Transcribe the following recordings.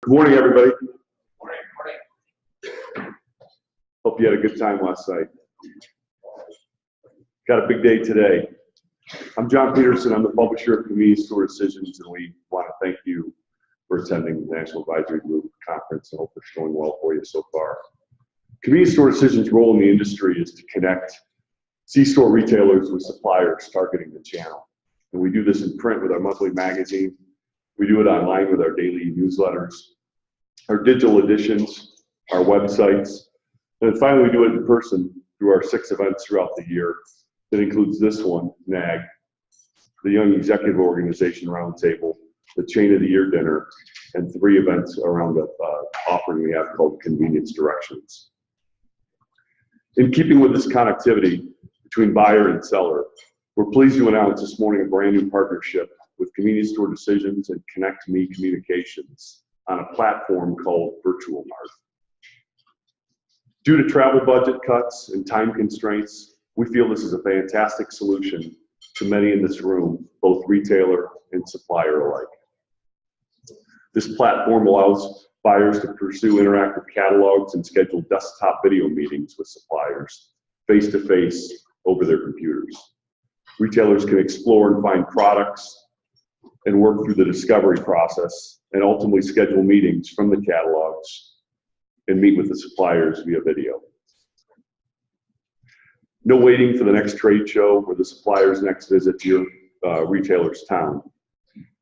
Good morning, everybody. Morning. Hope you had a good time last night. Got a big day today. I'm John Peterson. I'm the publisher of Convenience Store Decisions, and we want to thank you for attending the National Advisory Group Conference. I hope it's going well for you so far. Convenience Store Decisions' role in the industry is to connect C-store retailers with suppliers targeting the channel. And we do this in print with our monthly magazine. We do it online with our daily newsletters, our digital editions, our websites, and then finally we do it in person through our 6 events throughout the year. That includes this one, NAG, the Young Executive Organization Roundtable, the Chain of the Year Dinner, and 3 events around the offering we have called Convenience Directions. In keeping with this connectivity between buyer and seller, we're pleased to announce this morning a brand new partnership with Convenience Store Decisions and Connect Me Communications on a platform called VirtualMart. Due to travel budget cuts and time constraints, we feel this is a fantastic solution to many in this room, both retailer and supplier alike. This platform allows buyers to pursue interactive catalogs and schedule desktop video meetings with suppliers face-to-face over their computers. Retailers can explore and find products and work through the discovery process and ultimately schedule meetings from the catalogs and meet with the suppliers via video. No waiting for the next trade show or the supplier's next visit to your retailer's town.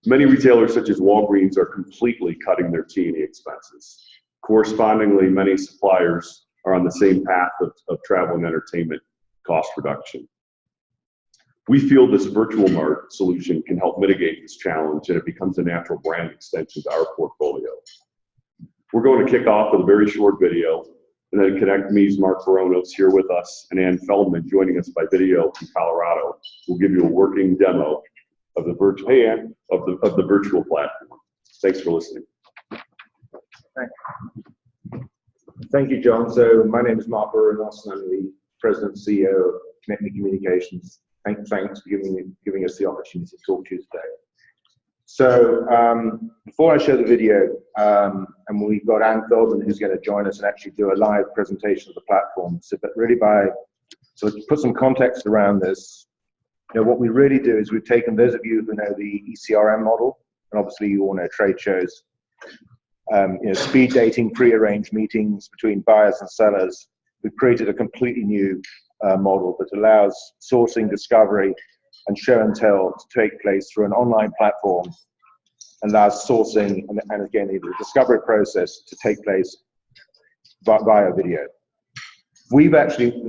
Many retailers such as Walgreens are completely cutting their T&E expenses. Correspondingly, many suppliers are on the same path of travel and entertainment cost reduction. We feel this VirtualMart solution can help mitigate this challenge, and it becomes a natural brand extension to our portfolio. We're going to kick off with a very short video, and then Connect Me's Mark Baronos here with us, and Ann Feldman joining us by video from Colorado. We'll give you a working demo of the virtual platform. Thanks for listening. Thank you, John. So my name is Mark Baronos, and I'm the President and CEO of Connect Me Communications. Thanks for giving us the opportunity to talk to you today. So before I show the video, and we've got Ann Feldman who's going to join us and actually do a live presentation of the platform. So, but really so to put some context around this, what we really do is we've taken those of you who know the ECRM model, and obviously you all know trade shows, speed dating, pre-arranged meetings between buyers and sellers. We've created a completely new model that allows sourcing, discovery, and show and tell to take place through an online platform, and allows sourcing and again the discovery process to take place via video. We've actually,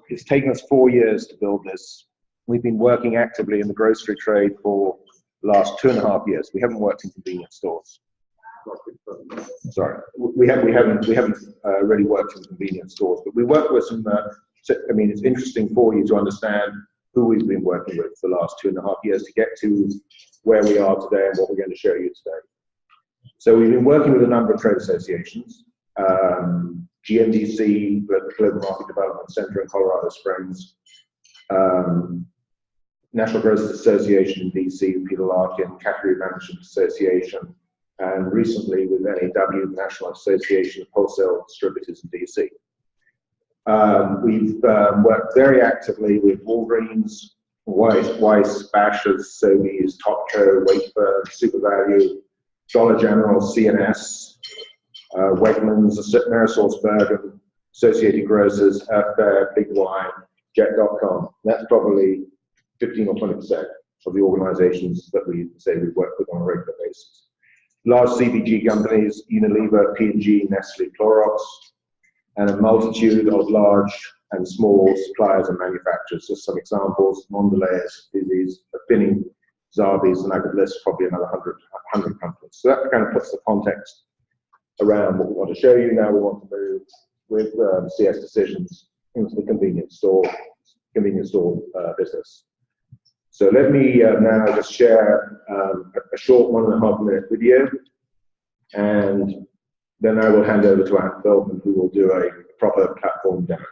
it's taken us 4 years to build this. We've been working actively in the grocery trade for the last 2.5 years. We haven't worked in convenience stores. Sorry, we haven't really worked in convenience stores, but we work with some. It's interesting for you to understand who we've been working with for the last 2.5 years to get to where we are today and what we're going to show you today. So we've been working with a number of trade associations, GMDC, the Global Market Development Center in Colorado Springs, National Grocers Association in DC, Peter Larkin, Category Management Association, and recently with NAW, the National Association of Wholesale Distributors in DC. We've worked very actively with Walgreens, Weiss, Bashers, Sobeys, Topco, Wakefern, SuperValue, Dollar General, CNS, Wegmans, AmerisourceBergen, Associated Grocers, Airfare, Big Wine, Jet.com. That's probably 15 or 20% of the organizations that we say we work with on a regular basis. Large CPG companies, Unilever, P&G, Nestle, Clorox, and a multitude of large and small suppliers and manufacturers. Just some examples: Mondelez, Fizzy's, Finning, Zarbee's, and I could list probably another 100 companies. So that kind of puts the context around what we want to show you. Now we want to move with CS Decisions into the convenience store business. So let me now just share a short 1.5 minute video, and then I will hand over to Ann Feldman, who will do a proper platform demo.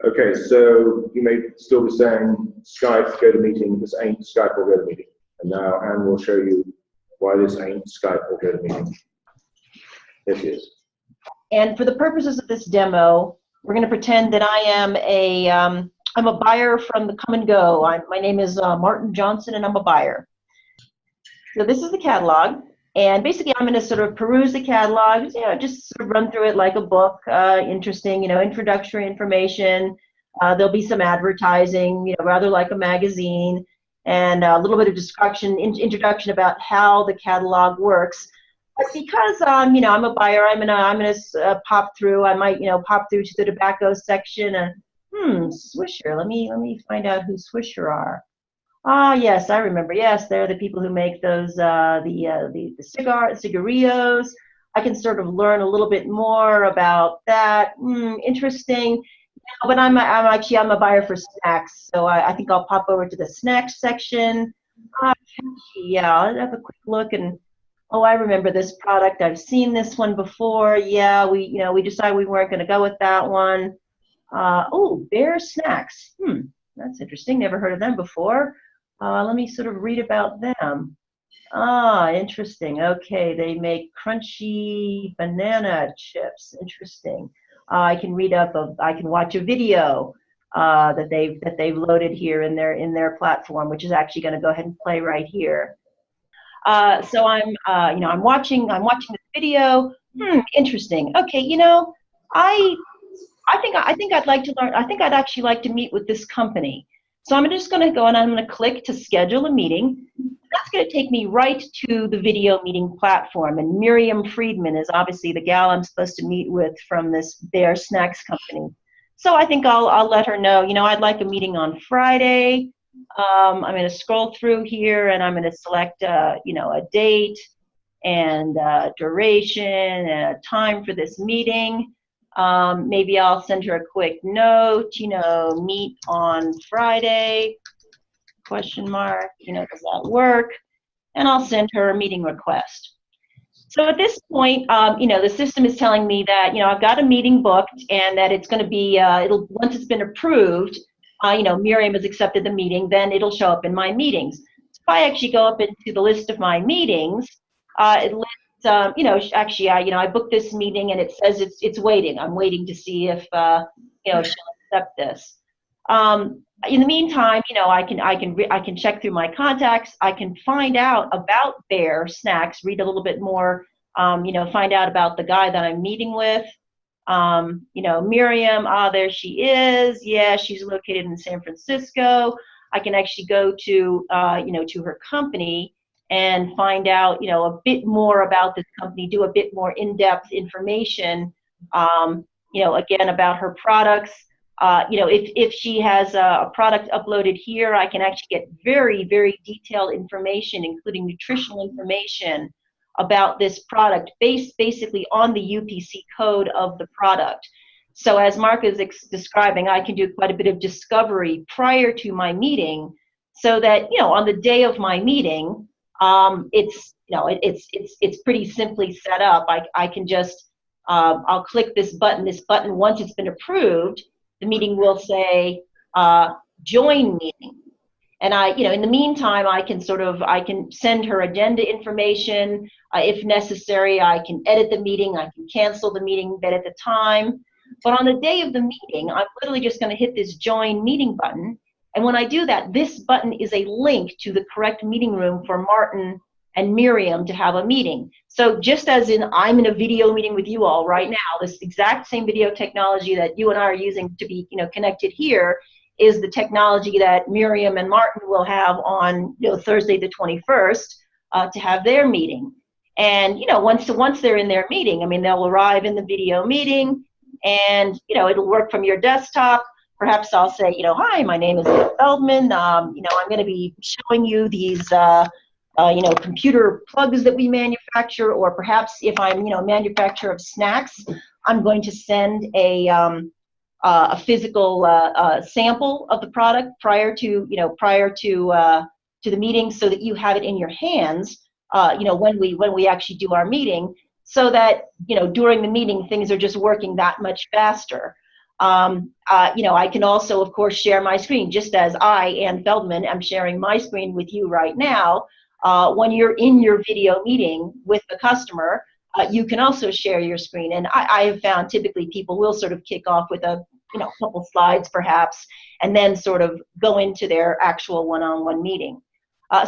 Okay, so you may still be saying Skype GoToMeeting, this ain't Skype or GoToMeeting. And now Anne will show you why this ain't Skype or GoToMeeting. It is. And for the purposes of this demo, we're going to pretend that I am I'm a buyer from the Come and Go. My name is Martin Johnson, and I'm a buyer. So this is the catalog, and basically I'm going to sort of peruse the catalog, just sort of run through it like a book, interesting, introductory information. There'll be some advertising, rather like a magazine, and a little bit of introduction about how the catalog works. But because I'm a buyer, I'm gonna pop through. I might pop through to the tobacco section and Swisher. Let me find out who Swisher are. Ah, yes, I remember. Yes, they're the people who make those the cigarillos. I can sort of learn a little bit more about that. Interesting. But I'm a buyer for snacks, so I think I'll pop over to the snacks section. Yeah, I'll have a quick look and. Oh, I remember this product. I've seen this one before. Yeah, we decided we weren't going to go with that one. Oh, Bear Snacks. That's interesting. Never heard of them before. Let me sort of read about them. Ah, interesting. Okay, they make crunchy banana chips. Interesting. I can watch a video that they've loaded here in their platform, which is actually going to go ahead and play right here. So I'm watching this video. Interesting. Okay, I think I'd like to learn. I think I'd actually like to meet with this company. So I'm just going to go and I'm going to click to schedule a meeting. That's going to take me right to the video meeting platform. And Miriam Friedman is obviously the gal I'm supposed to meet with from this Bear Snacks company. So I think I'll let her know. I'd like a meeting on Friday. I'm going to scroll through here and I'm going to select, a date and duration and a time for this meeting. Maybe I'll send her a quick note, meet on Friday, question mark, does that work? And I'll send her a meeting request. So at this point, the system is telling me that, I've got a meeting booked and that it's going to be, once it's been approved, Miriam has accepted the meeting, then it'll show up in my meetings. So if I actually go up into the list of my meetings, it lists, actually, I booked this meeting and it says it's waiting. I'm waiting to see if, she'll accept this. In the meantime, I can check through my contacts. I can find out about Bear Snacks, read a little bit more, find out about the guy that I'm meeting with. Miriam, there she is. Yeah, she's located in San Francisco. I can actually go to, to her company and find out, a bit more about this company, do a bit more in-depth information, again, about her products. If she has a product uploaded here, I can actually get very, very detailed information, including nutritional information about this product based basically on the UPC code of the product. So as Mark is describing, I can do quite a bit of discovery prior to my meeting so that, on the day of my meeting, it's pretty simply set up. I can just, I'll click this button. This button, once it's been approved, the meeting will say, join meeting. And in the meantime, I can send her agenda information. If necessary, I can edit the meeting. I can cancel the meeting at the time. But on the day of the meeting, I'm literally just going to hit this join meeting button. And when I do that, this button is a link to the correct meeting room for Martin and Miriam to have a meeting. So just as in I'm in a video meeting with you all right now, this exact same video technology that you and I are using to be connected here is the technology that Miriam and Martin will have on Thursday the 21st to have their meeting. And once they're in their meeting, they'll arrive in the video meeting, and it'll work from your desktop. Perhaps I'll say, hi, my name is Ed Feldman. I'm going to be showing you these computer plugs that we manufacture, or perhaps if I'm a manufacturer of snacks, I'm going to send a physical sample of the product prior to the meeting, so that you have it in your hands when we actually do our meeting, so that during the meeting things are just working that much faster. I can also, of course, share my screen, just as I, Ann Feldman, am sharing my screen with you right now. When you're in your video meeting with the customer, you can also share your screen. And I have found typically people will sort of kick off with a couple slides perhaps, and then sort of go into their actual one-on-one meeting.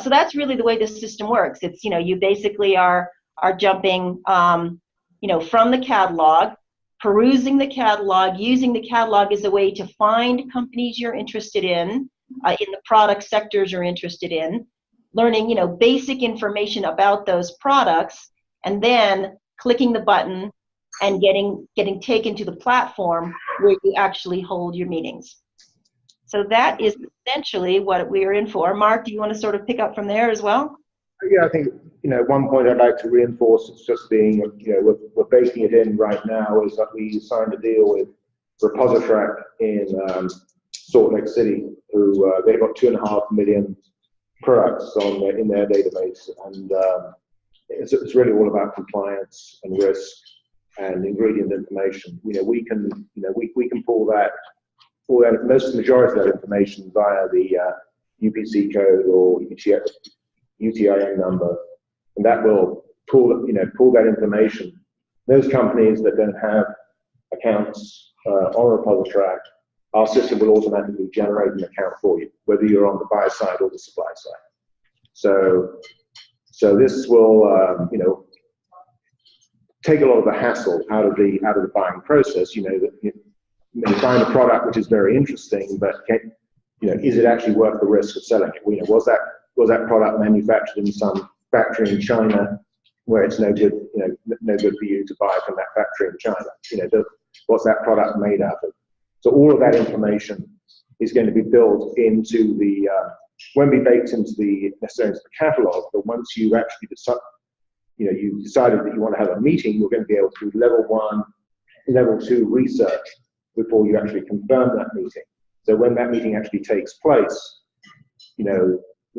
So that's really the way the system works. It's, you basically are jumping, from the catalog, perusing the catalog, using the catalog as a way to find companies you're interested in the product sectors you're interested in, learning, basic information about those products, and then clicking the button and getting taken to the platform where you actually hold your meetings. So that is essentially what we're in for. Mark, do you want to sort of pick up from there as well? Yeah, I think, one point I'd like to reinforce, it's just being, we're baking it in right now, is that we signed a deal with ReposiTrak in Salt Lake City, who they've got 2.5 million products in their database, and it's really all about compliance and risk and ingredient information. We can pull that, most majority of that information via the UPC code or UTIN number, and that will pull that information. Those companies that don't have accounts on ReposiTrak, our system will automatically generate an account for you, whether you're on the buy side or the supply side. So this will take a lot of the hassle out of the buying process. You find a product which is very interesting, but is it actually worth the risk of selling it? Was that product manufactured in some factory in China where it's no good for you to buy from that factory in China? What's that product made out of? So all of that information is going to be built into the, won't be baked into necessarily into the catalog, but once you actually you've decided that you want to have a meeting, you're going to be able to do level 1, level 2 research before you actually confirm that meeting. So when that meeting actually takes place,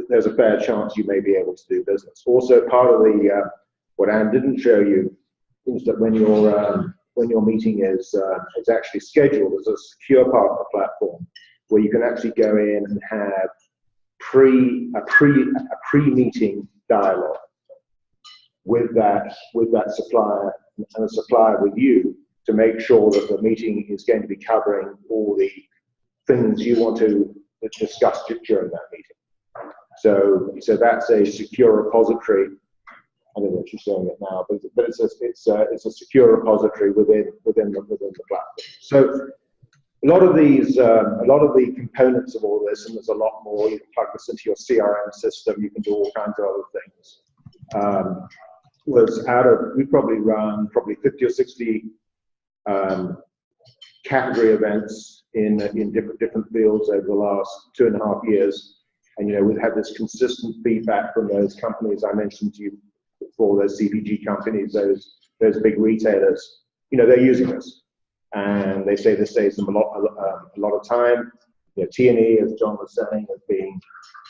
there's a fair chance you may be able to do business. Also, part of what Anne didn't show you is that when your meeting is actually scheduled, there's a secure part of the platform where you can actually go in and have a pre-meeting dialogue with that supplier and a supplier with you to make sure that the meeting is going to be covering all the things you want to discuss during that meeting. So that's a secure repository. I don't know if you're showing it now, but it's a secure repository within the platform. So a lot of the components of all this, and there's a lot more. You can plug this into your CRM system. You can do all kinds of other things. We probably run 50 or 60 category events in different fields over the last 2.5 years. And we've had this consistent feedback from those companies I mentioned to you before, those CPG companies, those big retailers. They're using this, and they say this saves them a lot of time. T&E, as John was saying,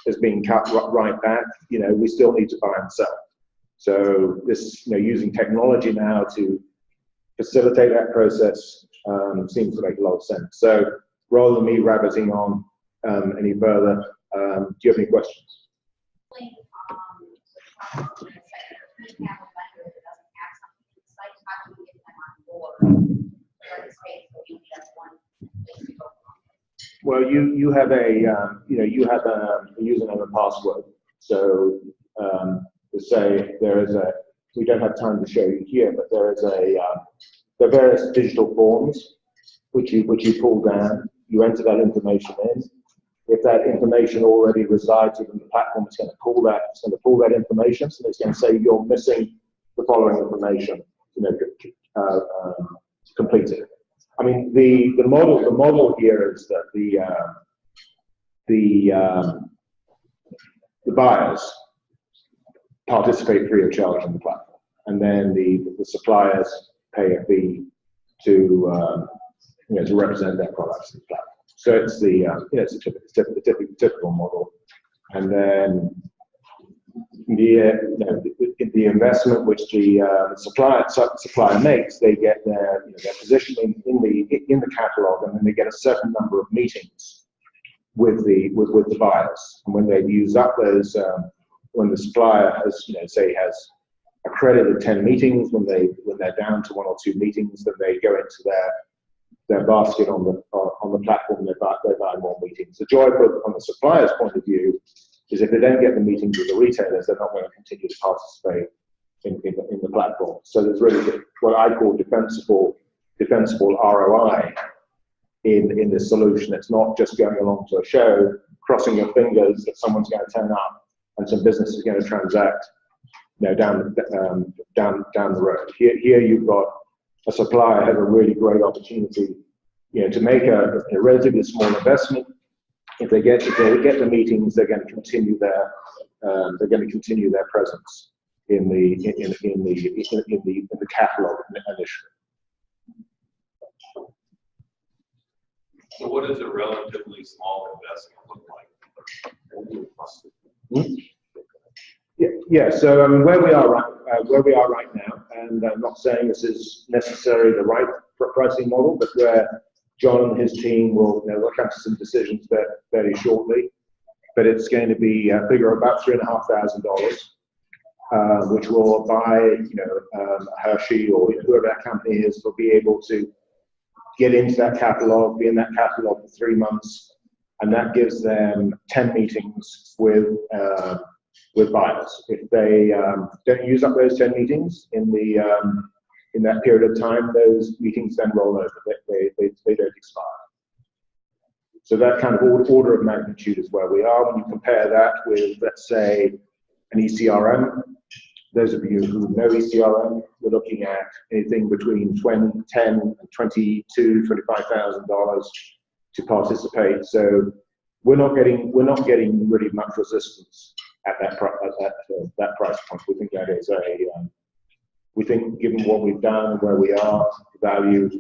is being cut right back. We still need to buy and sell. So this, using technology now to facilitate that process seems to make a lot of sense. So rather than me rabbiting on any further, do you have any questions? Well, you have a username and password. So to say we don't have time to show you here, but there are various digital forms which you pull down. You enter that information in. If that information already resides within the platform, it's going to pull that information. So it's going to say you're missing the following information. Complete it. I mean, the model here is that the buyers participate free of charge on the platform, and then the suppliers pay a fee to represent their products in the platform. So it's it's a typical model, and then the investment which the supplier makes, they get their positioning in the catalog, and then they get a certain number of meetings with the buyers. And when they've used up those, when the supplier has has accredited 10 meetings, when they're down to 1 or 2 meetings, then they go into their basket on the platform. They buy more meetings. The joy from the supplier's point of view is if they don't get the meetings with the retailers, they're not going to continue to participate in the platform. So there's really what I call defensible ROI in this solution. It's not just going along to a show, crossing your fingers that someone's going to turn up and some business is going to transact down the road. Here you've got a supplier has a really great opportunity to make a relatively small investment. If they get the meetings, they're going to continue their presence in the catalog initially. So what does a relatively small investment look like? Yeah. So where we are right now, and I'm not saying this is necessarily the right pricing model, but where John and his team will come to some decisions very shortly. But it's going to be a figure of about $3,500, which will buy Hershey or whoever that company is will be able to get into that catalog, be in that catalog for 3 months, and that gives them 10 meetings with buyers. If they don't use up those 10 meetings in that period of time, those meetings then roll over. They don't expire. So that kind of order of magnitude is where we are. When you compare that with, let's say, an ECRM, those of you who know ECRM, we're looking at anything between $10,000 and $22,000, $25,000 to participate. So we're not getting really much resistance at that price point. We think that is we think given what we've done, where we are, the value,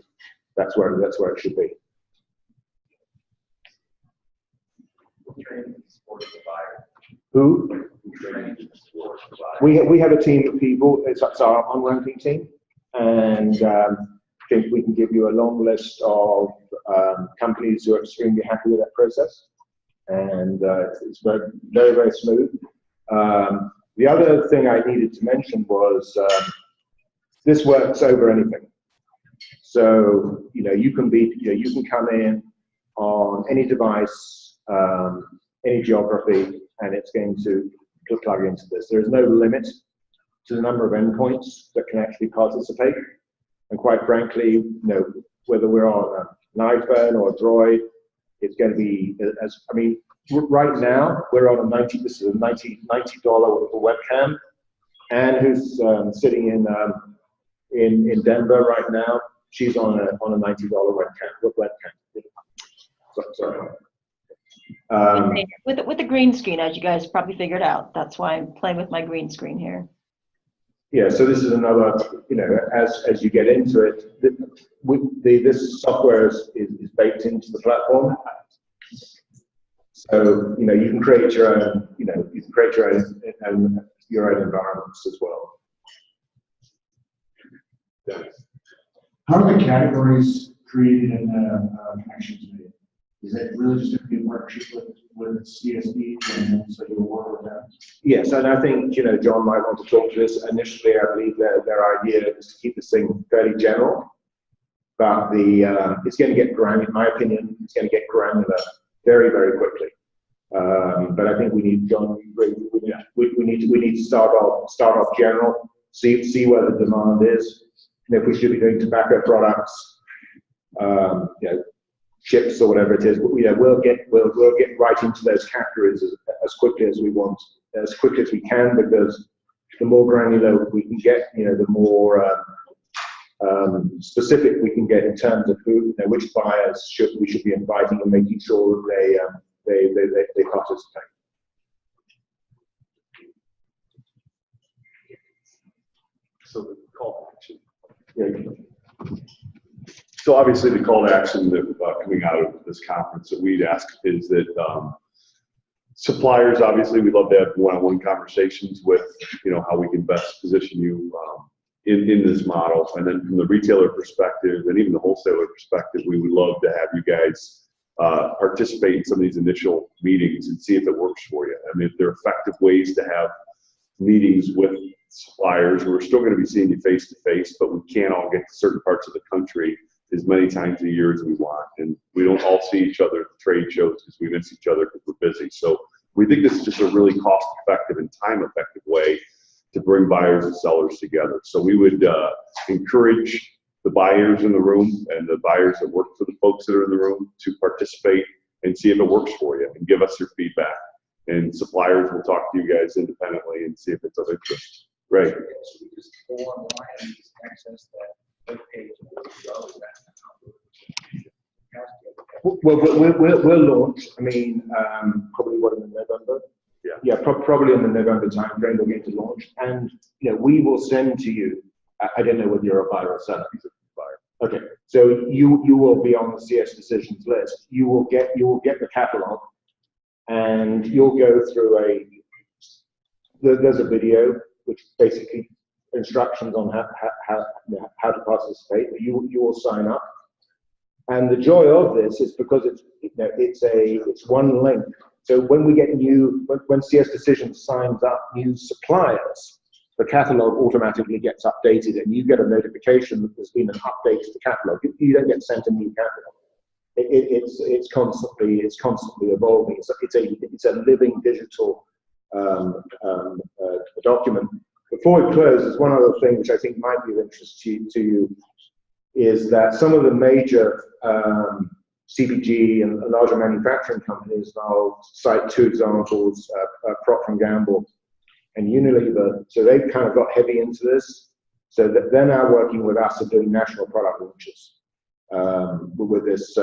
that's where it should be. Who? We have a team of people. It's our on-ranking team, and I think we can give you a long list of companies who are extremely happy with that process, and it's very, very, very smooth. The other thing I needed to mention was this works over anything. So you can come in on any device, any geography, and it's going to plug into this. There is no limit to the number of endpoints that can actually participate. And quite frankly, whether we're on an iPhone or a Droid, it's going to be right now we're on a $90 webcam. Anne, who's sitting in Denver right now, she's on a $90 webcam. Sorry. With the green screen, as you guys probably figured out. That's why I'm playing with my green screen here. Yeah, so this is another, as you get into it, this software is baked into the platform. So, you can create your own, your own environments as well. How are the categories created in the connections made? Is it really just going to be a partnership with CSD, and so you'll work with them? Yes, and I think John might want to talk to this. Initially, I believe their idea is to keep this thing fairly general, but it's going to get granular. In my opinion, it's going to get granular very, very quickly. But I think we need John. We need to start off general, see where the demand is, and if we should be doing tobacco products, chips or whatever it is, we'll get right into those categories as quickly as we want, as quickly as we can, because the more granular we can get, the more specific we can get in terms of who, which buyers we should be inviting and making sure that they participate. So the call to action. Yeah. So obviously the call to action that coming out of this conference that we'd ask is that Suppliers, obviously, we'd love to have one-on-one conversations with, how we can best position you in this model. And then from the retailer perspective and even the wholesaler perspective, we would love to have you guys participate in some of these initial meetings and see if it works for you. I mean, if there are effective ways to have meetings with suppliers. We're still going to be seeing you face to face, but we can't all get to certain parts of the country as many times a year as we want. And we don't all see each other at the trade shows because we miss each other because we're busy. So we think this is just a really cost-effective and time-effective way to bring buyers and sellers together. So we would encourage the buyers in the room and the buyers that work for the folks that are in the room to participate and see if it works for you and give us your feedback. And suppliers will talk to you guys independently and see if it's of interest. Right. So we just go online and just access that web page. We'll launch. I mean, probably in November. Yeah, probably in the November timeframe we're going to launch, and we will send to you. I don't know whether you're a buyer or seller. He's a buyer. Okay, so you will be on the CS Decisions list. You will get the catalog, and you'll go through there's a video which basically instructions on how to participate. You will sign up. And the joy of this is because it's one link. So when we get when CS Decisions signs up new suppliers, the catalog automatically gets updated, and you get a notification that there's been an update to the catalog. You don't get sent a new catalog. It's constantly evolving. It's a living digital document. Before we close, there's one other thing which I think might be of interest to you. Is that some of the major CPG and larger manufacturing companies, and I'll cite two examples, Procter & Gamble and Unilever, so they've kind of got heavy into this, so that they're now working with us and doing national product launches with this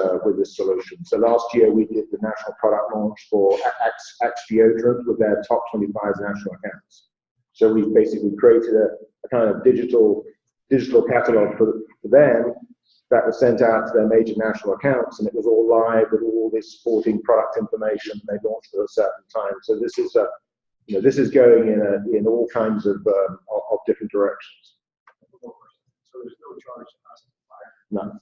solution. So last year we did the national product launch for Axe deodorant with their top 25 national accounts. So we basically created a kind of digital catalog for them that was sent out to their major national accounts, and it was all live with all this supporting product information. They launched at a certain time. So this is going in all kinds of different directions. So there's no charge to us. None.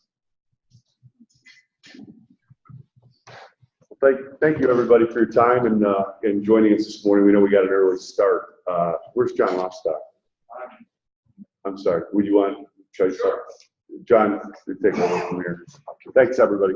Thank you, everybody, for your time and joining us this morning. We know we got an early start. Where's John Lofstock? I'm sorry. Would you want to start? John, you take over from here. Thanks, everybody.